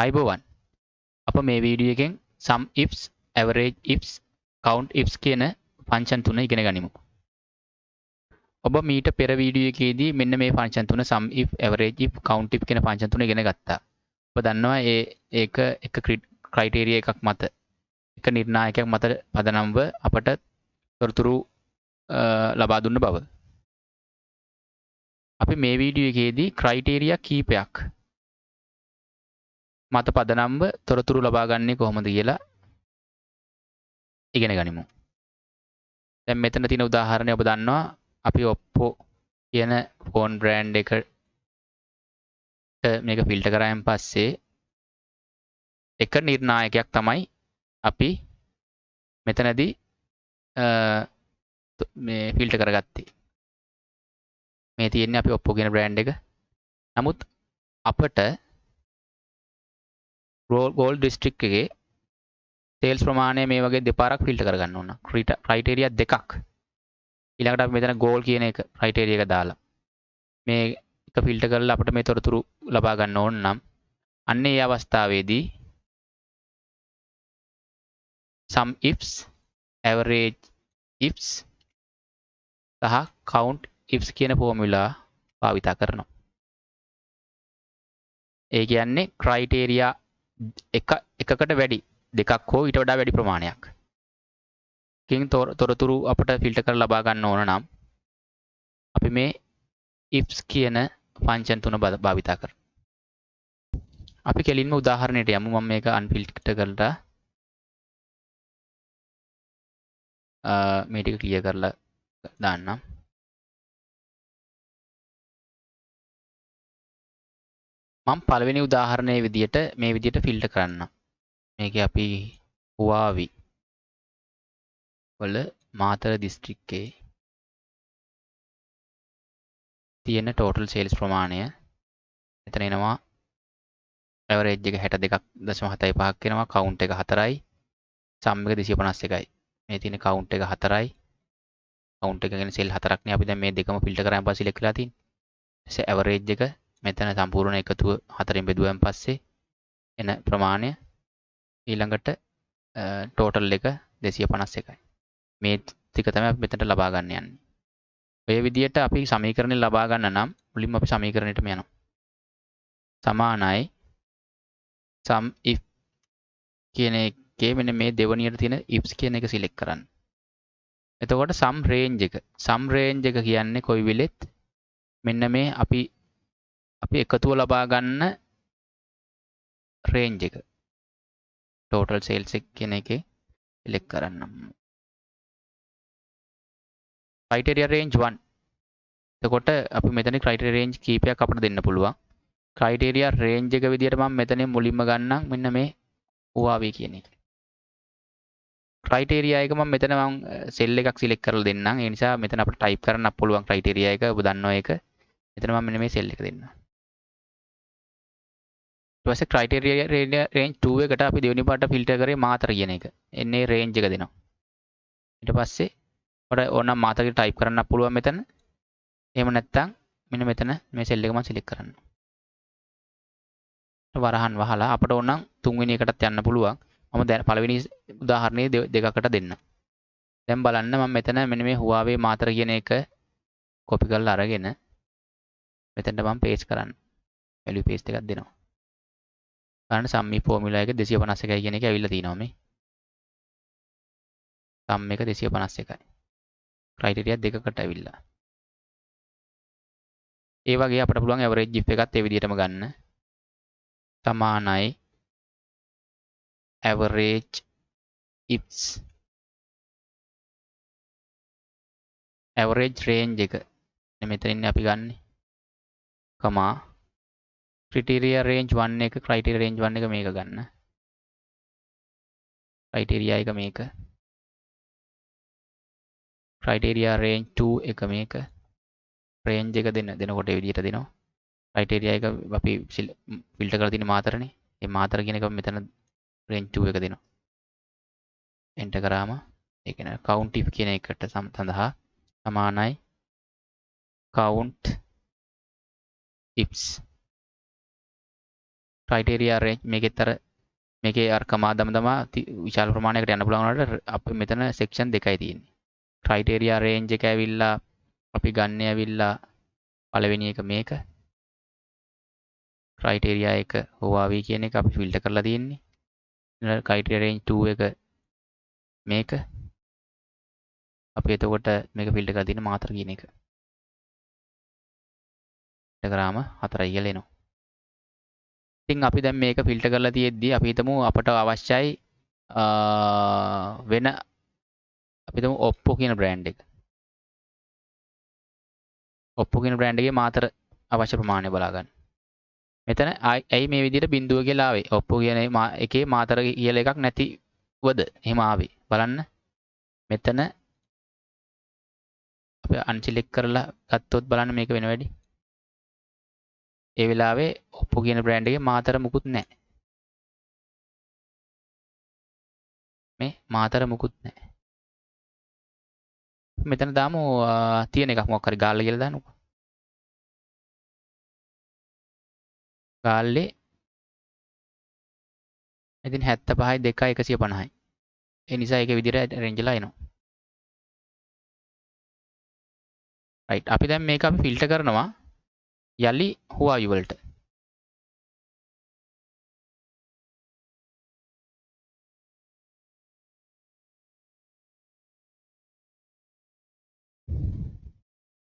අයිබෝවන් අප මේ වීඩියෝ එකෙන් SumIfs, AverageIfs, CountIfs කියන ෆන්ක්ෂන් තුන ඉගෙන ගනිමු. ඔබ මීට පෙර වීඩියෝ එකේදී මෙන්න මේ ෆන්ක්ෂන් තුන SumIf, AverageIf, CountIf කියන ෆන්ක්ෂන් තුන ඉගෙන ගත්තා. ඔබ දන්නවා ඒක එක ක්‍රයිටේරියා එකක් මත එක නිර්ණායකයක් මත පදනම්ව අපට තොරතුරු ලබා දුන්න බව. අපි මේ වීඩියෝ එකේදී ක්‍රයිටේරියා කීපයක් මත පදනම්ව තොරතුරු ලබා ගන්නේ කොහොමද කියලා ඉගෙන ගනිමු. දැන් මෙතන තියෙන උදාහරණය ඔබ දන්නවා අපි Oppo කියන ෆෝන් බ්‍රෑන්ඩ් එකට මේක ෆිල්ටර් කරායින් පස්සේ එක නිර්ණායකයක් තමයි අපි මෙතනදී මේ ෆිල්ටර් කරගත්තේ. මේ තියෙන්නේ අපි Oppo කියන බ්‍රෑන්ඩ් එක. නමුත් අපට ගෝල්ඩ් ඩිස්ට්‍රික්ට් එකේ සේල්ස් ප්‍රමාණය මේ වගේ දෙපාරක් ෆිල්ටර් කරගන්න ඕන. ක්‍රයිටේරියා දෙකක්. ඊළඟට අපි මෙතන ගෝල් කියන එක ක්‍රයිටේරියා එක දාලා මේ එක ෆිල්ටර් කරලා අපිට මේ තොරතුරු ලබා ගන්න ඕන නම් අන්න ඒ අවස්ථාවේදී SumIfs, AverageIfs සහ CountIfs කියන ෆෝමියුලා භාවිත කරනවා. ඒ කියන්නේ ක්‍රයිටේරියා එකකට වැඩි දෙකක් හෝ ඊට වඩා වැඩි ප්‍රමාණයක්. කින් තොරතුරු අපට ෆිල්ටර් කරලා ලබා ගන්න ඕන නම් අපි මේ ifs කියන ෆන්ක්ෂන් තුන භාවිත කරනවා. අපි කෙලින්ම උදාහරණයට යමු. මම මේක අන්ෆිල්ටර් කරලා මේ ටික ක්ලියර් කරලා දාන්නම්. මම පළවෙනි උදාහරණයේ විදියට මේ විදියට ෆිල්ටර් කරන්නම්. මේකේ අපි Huawei වල මාතර දිස්ත්‍රික්කයේ තියෙන total sales ප්‍රමාණය මෙතන එනවා average එක 62.75ක් වෙනවා, count එක 4යි, sum එක 251යි. මේ තියෙන count එක 4යි, count එක කියන්නේ sell 4ක් නේ. අපි දැන් මේ දෙකම ෆිල්ටර් කරාන් පස්සේ select කරලා තියෙන්නේ. ඊට average එක මෙතන සම්පූර්ණ එකතුව 4ෙන් බෙදුවාන් පස්සේ එන ප්‍රමාණය ඊළඟට total එක 251යි. මේ ටික තමයි අපි මෙතනට ලබා ගන්න යන්නේ. ඔය විදිහට අපි සමීකරණය ලබා ගන්න නම් මුලින්ම අපි සමීකරණයටම යනවා. සමානයි SumIf කියන එකේ මෙන්න මේ දෙවණියට තියෙන ifs කියන එක සිලෙක්ට් කරන්න. එතකොට sum range එක කියන්නේ කොයි වෙලෙත් මෙන්න මේ අපි එකතුව ලබා ගන්න range එක total sales එක කියන එකේ සිලෙක්ට් කරන්න. criteria range 1. එතකොට අපි මෙතන criteria range කීපයක් අපිට දෙන්න පුළුවන්. criteria range එක විදියට මම මෙතන මුලින්ම ගන්නම් මෙන්න මේ Huawei කියන එක. criteria එක මම මෙතන cell එකක් select කරලා දෙන්නම්. ඒ නිසා මෙතන අපිට type කරන්න පුළුවන් criteria එක. ඔබ දන්නවා ඒක. මෙතන මම මෙන්න මේ cell එක දෙන්නම්. ඊට පස්සේ criteria range 2 එකට අපි දෙවෙනි පාට filter කරේ මාතර කියන එක. එන්නේ range එක දෙනවා. ඊට පස්සේ ඔයාලා ඕනම් මාතර type කරන්න පුළුවන් මෙතන. එහෙම නැත්නම් මෙන්න මෙතන මේ cell එක මම select කරන්න. වරහන් වහලා අපිට ඕනම් තුන්වෙනි එකටත් යන්න පුළුවන්. මම දැන් පළවෙනි උදාහරණයේ දෙකකට දෙන්න. දැන් බලන්න මම මෙතන මෙන්න මේ Huawei මාතර කියන එක copy කරලා අරගෙන මෙතනට මම paste කරන්න. value paste එකක් දෙනවා. බලන්න SumIf formula එක 251යි කියන එක ඇවිල්ලා තියෙනවා මේ. sum එක 251යි. criteria දෙකකට ඇවිල්ලා. ඒ වගේ අපිට පුළුවන් average if එකත් ඒ විදිහටම ගන්න. සමානයි AverageIfs average range එක මෙතන ඉන්නේ අපි ගන්නෙ. කමා criteria range 1 එක criteria range 1 එක මේක ගන්න. criteria එක මේක. criteria range 2 එක මේක. range එක දෙනකොට ඒ විදිහට දෙනවා. criteria එක අපි filter කරලා තියෙන මාතරනේ. ඒ මාතර කියන එක මෙතන range 2 එක දෙනවා. enter කරාම ඒ කියන්නේ CountIf කියන එකට සඳහා සමානයි CountIfs ක්‍රයිටේරියා රේන්ජ් මේකේ අර කමාදම තමා විශාල ප්‍රමාණයකට යන්න පුළුවන් වුණාට අපි මෙතන සෙක්ෂන් දෙකයි තියෙන්නේ. ක්‍රයිටේරියා රේන්ජ් එක ඇවිල්ලා අපි ගන්න ඇවිල්ලා පළවෙනි එක මේක. ක්‍රයිටේරියා එක හොවාවි කියන එක අපි ෆිල්ටර් කරලා තියෙන්නේ. ඊළඟ ක්‍රයිටේරියා රේන්ජ් 2 එක මේක. අපි එතකොට මේක ෆිල්ටර් කරලා තියෙන මාතර කියන එක. ෆිල්ටර් කරාම 4යි කියලා එනවා. ඉතින් අපි දැන් මේක ෆිල්ටර් කරලා තියෙද්දි අපි හිතමු අපට අවශ්‍යයි වෙන අපි හිතමු Oppo කියන බ්‍රෑන්ඩ් එක. Oppo කියන බ්‍රෑන්ඩ් එකේ මාතර අවශ්‍ය ප්‍රමාණය බලා ගන්න. මෙතන ඇයි මේ විදිහට බිඳුව කියලා ආවේ? Oppo කියන එකේ මාතර කියලා එකක් නැතිවද? එහෙම ආවේ. බලන්න. මෙතන අපි අන්සිලෙක්ට් කරලා ගත්තොත් බලන්න මේක වෙන වැඩි. ඒ වෙලාවේ Oppo කියන බ්‍රෑන්ඩ් එකේ මාතර මුකුත් නැහැ. මේ මාතර මුකුත් නැහැ. මෙතන දාමු තියෙන එකක් මොකක් හරි ගාල්ල කියලා දාන්නකෝ. ගාල්ලේ ඉතින් 75යි 2යි 150යි. ඒ නිසා ඒක විදිහට රේන්ජ්ලා එනවා. රයිට්. අපි දැන් මේක අපි ෆිල්ටර් කරනවා යලි Huawei වලට.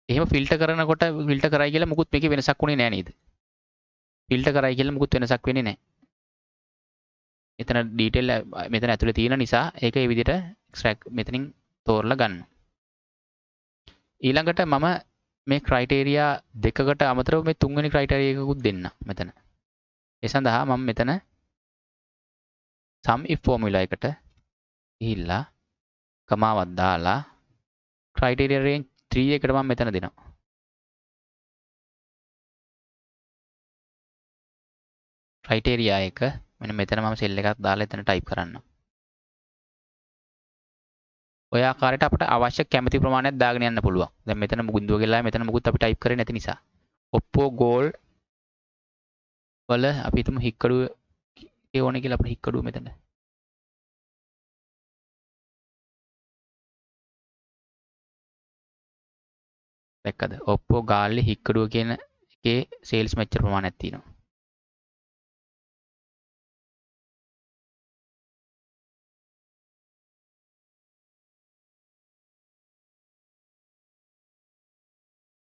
එහෙම ෆිල්ටර් කරනකොට ෆිල්ටර් කරයි කියලා මුකුත් මේකේ වෙනසක් වුණේ නැහැ නේද? ෆිල්ටර් කරයි කියලා මුකුත් වෙනසක් වෙන්නේ නැහැ. එතන ඩීටේල් මෙතන ඇතුලේ තියෙන නිසා ඒක ඒ විදිහට එක්ස්ට්‍රැක්ට් මෙතනින් තෝරලා ගන්න. ඊළඟට මම මේ ක්‍රයිටේරියා දෙකකට අමතරව මේ තුන්වෙනි ක්‍රයිටේරියා එකකුත් දෙන්න මෙතන. ඒ සඳහා මම මෙතන SumIf ෆෝමියුලා එකට ගිහිල්ලා කමාවක් දාලා ක්‍රයිටේරියා රේන්ජ් 3 එකට මම මෙතන දෙනවා. ක්‍රයිටේරියා එක මෙන්න මෙතන මම සෙල් එකක් දාලා එතන ටයිප් කරන්න. ඔය ආකාරයට අපිට අවශ්‍ය කැමති ප්‍රමාණයක් දාගෙන යන්න පුළුවන්. දැන් මෙතන මුගුන්දුව කියලා මෙතන මුකුත් අපි ටයිප් කරේ නැති නිසා. Oppo Gold වල අපි හිතමු හික්කඩුව ඒ ඕනේ කියලා අපිට හික්කඩුව මෙතන. දැක්කද? Oppo ගාල්ලේ හික්කඩුව කියන එකේ සේල්ස් මෙච්චර ප්‍රමාණයක් තියෙනවා.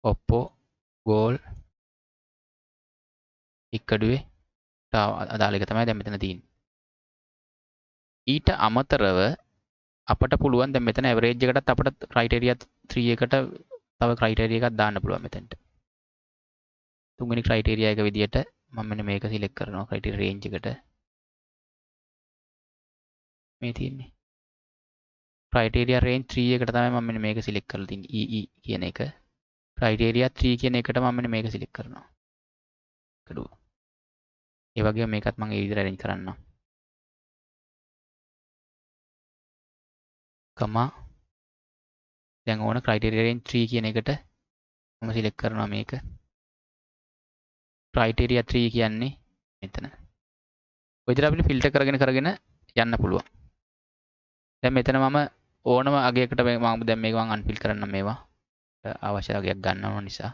Oppo Gold හික්කඩුවේ අදාළ එක තමයි දැන් මෙතන තියෙන්නේ. ඊට අමතරව අපට පුළුවන් දැන් මෙතන ඇවරේජ් එකටත් අපිට ක්‍රයිටේරියා 3 එකට තව ක්‍රයිටේරියා එකක් දාන්න පුළුවන් මෙතනට. තුන්වෙනි ක්‍රයිටේරියා එක විදියට මම මෙන්න මේක සිලෙක්ට් කරනවා ක්‍රයිටේරියා රේන්ජ් එකට. මේ තියෙන්නේ. ක්‍රයිටේරියා රේන්ජ් 3 එකට තමයි මම මෙන්න මේක සිලෙක්ට් කරලා තියෙන්නේ EE කියන එක. ක්‍රයිටේරියා 3 කියන එකට මම මෙන්න මේක සිලෙක්ට් කරනවා. කඩුව. ඒ වගේම මේකත් මම ඒ විදිහට arrange කරන්නම්. කමා දැන් ඕන ක්‍රයිටේරියා රේන්ජ් 3 කියන එකට මම සිලෙක්ට් කරනවා මේක. ක්‍රයිටේරියා 3 කියන්නේ මෙතන. ඔය විදිහට අපිට ෆිල්ටර් කරගෙන යන්න පුළුවන්. දැන් මෙතන මම ඕනම අගයකට මම දැන් මේක මම අන්ෆිල් කරන්න මේවා. අවශ්‍ය අගයක් ගන්න ඕන නිසා.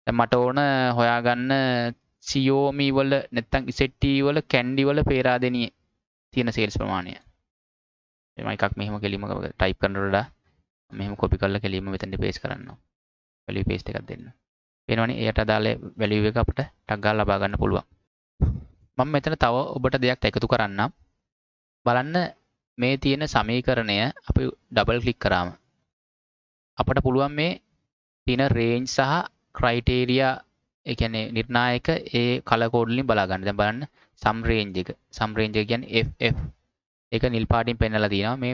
දැන් මට ඕන හොයාගන්න Xiaomi වල නැත්නම් ZTE වල කැන්ඩි වල පේරාදෙනියේ තියෙන සේල්ස් ප්‍රමාණය. මම එකක් මෙහෙම කෙලිම ටයිප් කරනකොට වඩා මෙහෙම කොපි කරලා කෙලිම මෙතනට පේස්ට් කරනවා. වැලියු පේස්ට් එකක් දෙන්න. පේනවනේ එයට අදාළ වැලියු එක අපිට ටග් ගාලා ලබා ගන්න පුළුවන්. මම මෙතන තව ඔබට දෙයක් එකතු කරන්නම්. බලන්න මේ තියෙන සමීකරණය අපි ඩබල් ක්ලික් කරාම අපට පුළුවන් මේ තියෙන රේන්ජ් සහ ක්‍රයිටේරියා ඒ කියන්නේ නිර්ණායක ඒ කලර් කෝඩ් වලින් බලා ගන්න. දැන් බලන්න සම් රේන්ජ් එක. සම් රේන්ජ් එක කියන්නේ FF. ඒක නිල් පාටින් පෙන්නලා තියෙනවා. මේ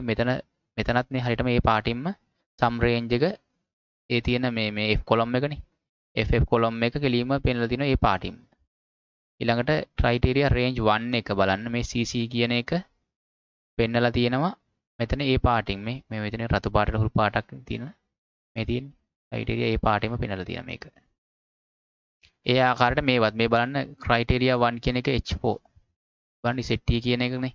මෙතනත් මේ හරියටම මේ පාටින්ම සම් රේන්ජ් එක ඒ තියෙන මේ F කොලම් එකනේ. FF කොලම් එක කෙලින්ම පෙන්නලා තියෙනවා මේ පාටින්ම. ඊළඟට ක්‍රයිටේරියා රේන්ජ් 1 එක බලන්න මේ CC කියන එක පෙන්නලා තියෙනවා මෙතන ඒ පාටින් මේ මෙතන රතු පාටට හුරු පාටක් තියෙන මේ තියෙන ක්‍රයිටේරියා ඒ පාටින්ම පෙන්නලා තියෙනවා මේක. ඒ ආකාරයට මේවත් මේ බලන්න criteria 1 කියන එක H4 බලන්න set කියන එකනේ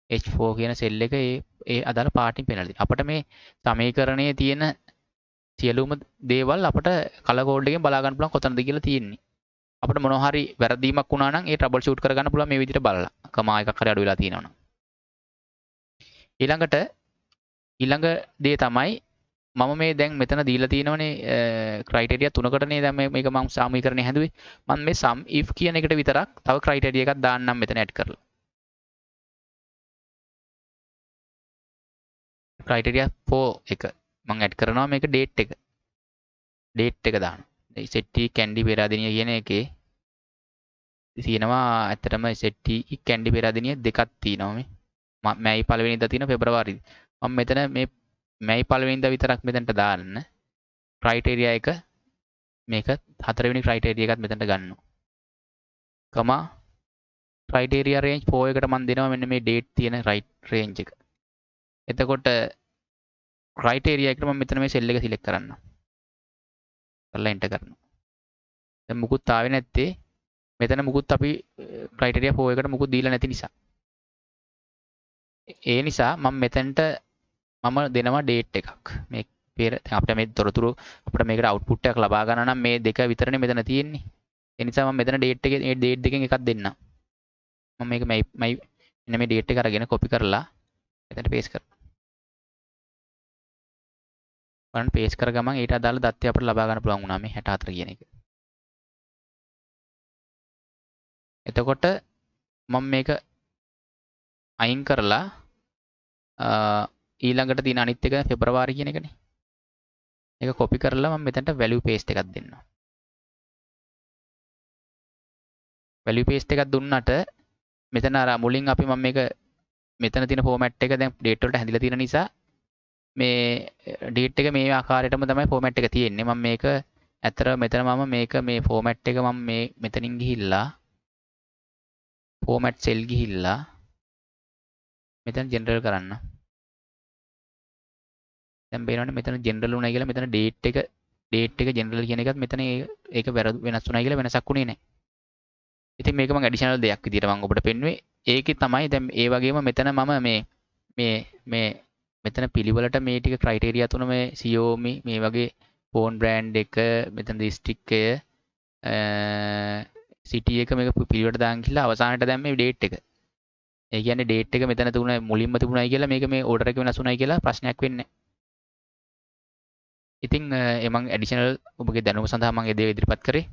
H4 කියන සෙල් එක ඒ අදාළ පාටින් පෙන්නලා තියෙනවා. අපිට මේ සමීකරණයේ තියෙන සියලුම දේවල් අපිට කලර් කෝඩ් එකෙන් බලා ගන්න පුළුවන් කොතනද කියලා තියෙන්නේ. අපිට මොනවා හරි වැරදීමක් වුණා නම් ඒ ට්‍රබල් ෂූට් කර ගන්න පුළුවන් මේ විදිහට බලලා. කමා එකක් හරි අඩු වෙලා තියෙනවා නම්. ඊළඟ දේ තමයි මම මේ දැන් මෙතන දීලා තියෙනවනේ ක්‍රයිටේරියා තුනකටනේ දැන් මේක මම සමීකරණය හැදුවේ. මම මේ sum if කියන එකට විතරක් තව ක්‍රයිටේරියා එකක් දාන්නම් මෙතන ඇඩ් කරලා. ක්‍රයිටේරියා 4 එක මම ඇඩ් කරනවා මේක date එක දානවා. set candy පෙරාදෙනිය කියන එකේ තියෙනවා ඇත්තටම set candy පෙරාදෙනිය දෙකක් තියෙනවා මේ. මැයි පළවෙනිදා තියෙන පෙබරවාරි. මම මෙතන මේ මැයි පළවෙනිදා විතරක් මෙතනට දාන්න. ක්‍රයිටේරියා එක මේක හතරවෙනි ක්‍රයිටේරියා එකත් මෙතනට ගන්නවා. කමා ක්‍රයිටේරියා රේන්ජ් 4 එකට මම දෙනවා මෙන්න මේ date තියෙන right range එක. එතකොට ක්‍රයිටේරියා එකට මම මෙතන මේ සෙල් එක සිලෙක්ට් කරන්නම්. කරලා එන්ටර් කරනවා. දැන් මුකුත් ආවේ නැත්තේ මෙතන මුකුත් අපි ක්‍රයිටේරියා 4 එකට මුකුත් දීලා නැති නිසා. ඒ නිසා මම මෙතනට මම දෙනවා date එකක්. මේ පෙර අපිට මේ තොරතුරු අපිට මේකට output එකක් ලබා ගන්න නම් මේ දෙක විතරනේ මෙතන තියෙන්නේ. ඒ නිසා මම මෙතන date එකේ මේ date දෙකෙන් එකක් දෙන්නම්. මම මේක මෙන්න මේ date එක අරගෙන copy කරලා මෙතනට paste කරනවා. බලන්න paste කර ගමන් ඊට අදාළ දත්තය අපිට ලබා ගන්න පුළුවන් වුණා මේ 64 කියන එක. එතකොට මම මේක අයින් කරලා ඊළඟට තියෙන අනිත් එක පෙබරවාරි කියන එකනේ. ඒක copy කරලා මම මෙතනට value paste එකක් දෙන්නවා. value paste එකක් දුන්නට මෙතන අර මුලින් අපි මම මේක මෙතන තියෙන format එක දැන් date වලට හැදිලා තියෙන නිසා මේ date එක මේ ආකාරයටම තමයි format එක තියෙන්නේ. මම මේක ඇත්තට මෙතන මම මේක මේ format එක මම මේ මෙතනින් ගිහිල්ලා format cell ගිහිල්ලා මෙතන general කරන්න. දැන් බලන්න මෙතන general උනායි කියලා මෙතන date එක general කියන එකත් මෙතන ඒක වෙනස් උනායි කියලා වෙනසක් උනේ නැහැ. ඉතින් මේක මම additional දෙයක් විදියට මම ඔබට පෙන්නුවේ. ඒකේ තමයි දැන් ඒ වගේම මෙතන මම මේ මෙතන පිළිවෙලට මේ ටික ක්‍රයිටේරියා තුන මේ Xiaomi මේ වගේ ෆෝන් බ්‍රෑන්ඩ් එක මෙතන district එක city එක මේක පිළිවෙලට දාන් කියලා අවසානට දැන් මේ date එක. ඒ කියන්නේ date එක මෙතන තුන මුලින්ම තිබුණයි කියලා මේක මේ order එක වෙනස් වුණයි කියලා ප්‍රශ්නයක් වෙන්නේ නැහැ. ඉතින් මම additional ඔබගේ දැනුම සඳහා මම ඒ දේ ඉදිරිපත් කරේ.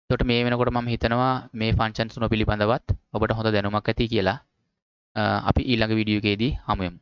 එතකොට මේ වෙනකොට මම හිතනවා මේ ෆන්ක්ෂන් තුන පිළිබඳවත් ඔබට හොඳ දැනුමක් ඇති කියලා. අපි ඊළඟ වීඩියෝ එකේදී හමු වෙමු.